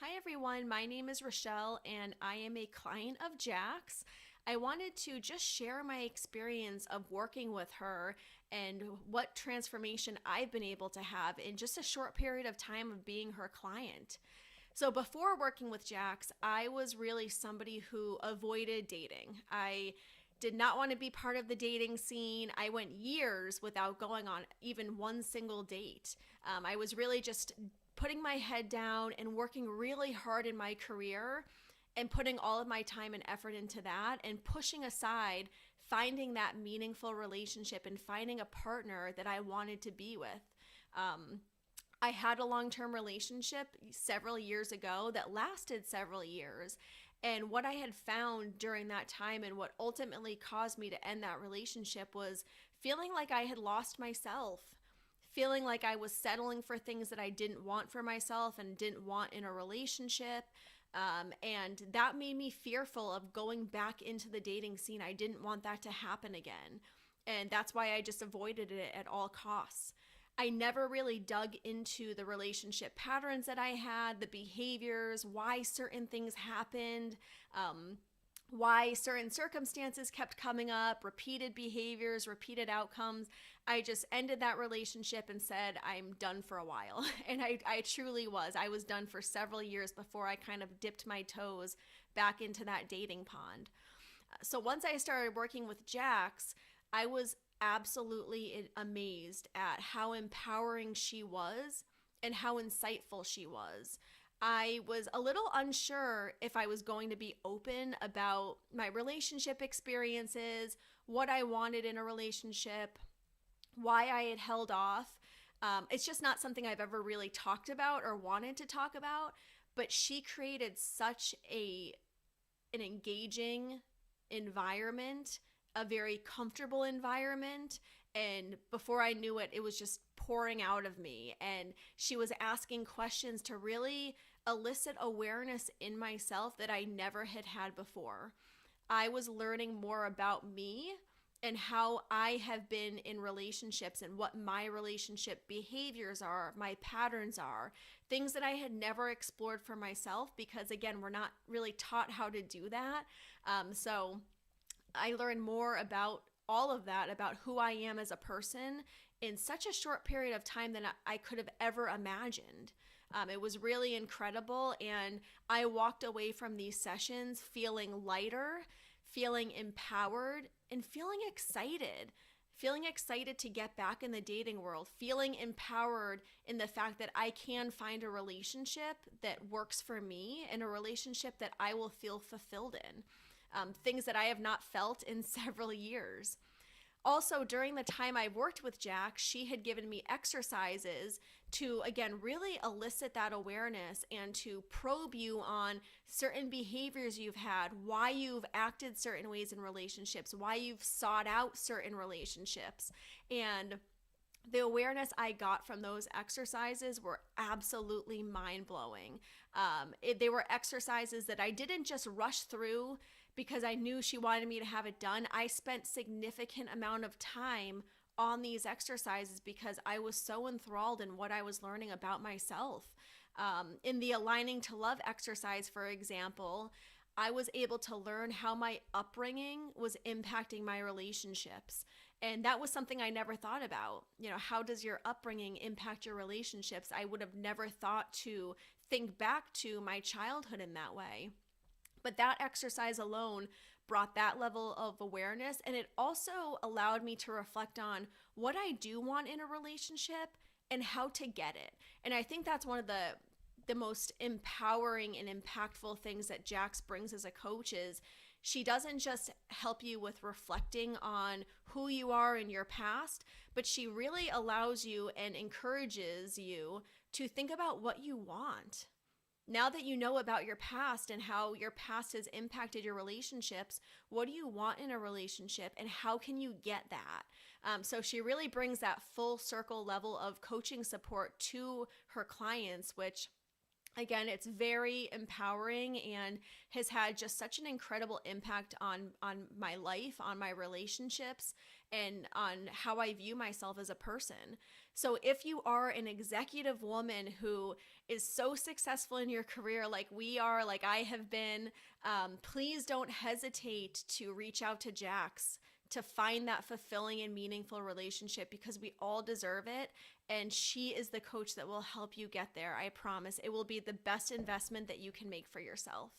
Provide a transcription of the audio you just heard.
Hi, everyone. My name is Richelle, and I am a client of Jaxs. I wanted to just share my experience of working with her and what transformation I've been able to have in just a short period of time of being her client. So, before working with Jaxs, I was really somebody who avoided dating. I did not want to be part of the dating scene. I went years without going on even one single date. I was really just putting my head down and working really hard in my career and putting all of my time and effort into that and pushing aside finding that meaningful relationship and finding a partner that I wanted to be with. I had a long term relationship several years ago that lasted several years. And what I had found during that time and what ultimately caused me to end that relationship was feeling like I had lost myself, feeling like I was settling for things that I didn't want for myself and didn't want in a relationship. And that made me fearful of going back into the dating scene. I didn't want that to happen again. And that's why I just avoided it at all costs. I never really dug into the relationship patterns that I had, the behaviors, why certain things happened, why certain circumstances kept coming up, repeated behaviors, repeated outcomes. I just ended that relationship and said, I'm done for a while. And I truly was. I was done for several years before I kind of dipped my toes back into that dating pond. So once I started working with Jaxs, I was absolutely amazed at how empowering she was and how insightful she was. I was a little unsure if I was going to be open about my relationship experiences, what I wanted in a relationship, why I had held off. It's just not something I've ever really talked about or wanted to talk about, but she created such an engaging environment, a very comfortable environment. And before I knew it, it was just pouring out of me. And she was asking questions to really elicit awareness in myself that I never had had before. I was learning more about me and how I have been in relationships and what my relationship behaviors are, my patterns are, things that I had never explored for myself because, again, we're not really taught how to do that. So I learned more about all of that, about who I am as a person in such a short period of time than I could have ever imagined. It was really incredible. And I walked away from these sessions feeling lighter, feeling empowered, and feeling excited to get back in the dating world, feeling empowered in the fact that I can find a relationship that works for me and a relationship that I will feel fulfilled in. Things that I have not felt in several years. Also, during the time I worked with Jack, she had given me exercises to, again, really elicit that awareness and to probe you on certain behaviors you've had, why you've acted certain ways in relationships, why you've sought out certain relationships. And the awareness I got from those exercises were absolutely mind blowing. They were exercises that I didn't just rush through because I knew she wanted me to have it done. I spent significant amount of time on these exercises because I was so enthralled in what I was learning about myself. In the aligning to love exercise, for example, I was able to learn how my upbringing was impacting my relationships. And that was something I never thought about. You know, how does your upbringing impact your relationships? I would have never thought to think back to my childhood in that way. But that exercise alone brought that level of awareness. And it also allowed me to reflect on what I do want in a relationship and how to get it. And I think that's one of the most empowering and impactful things that Jaxs brings as a coach is she doesn't just help you with reflecting on who you are in your past, but she really allows you and encourages you to think about what you want. Now that you know about your past and how your past has impacted your relationships, what do you want in a relationship and how can you get that? So she really brings that full circle level of coaching support to her clients, which again, it's very empowering and has had just such an incredible impact on my life, on my relationships, and on how I view myself as a person. So, if you are an executive woman who is so successful in your career, like we are, like I have been, please don't hesitate to reach out to Jaxs to find that fulfilling and meaningful relationship, because we all deserve it. And she is the coach that will help you get there. I promise it will be the best investment that you can make for yourself.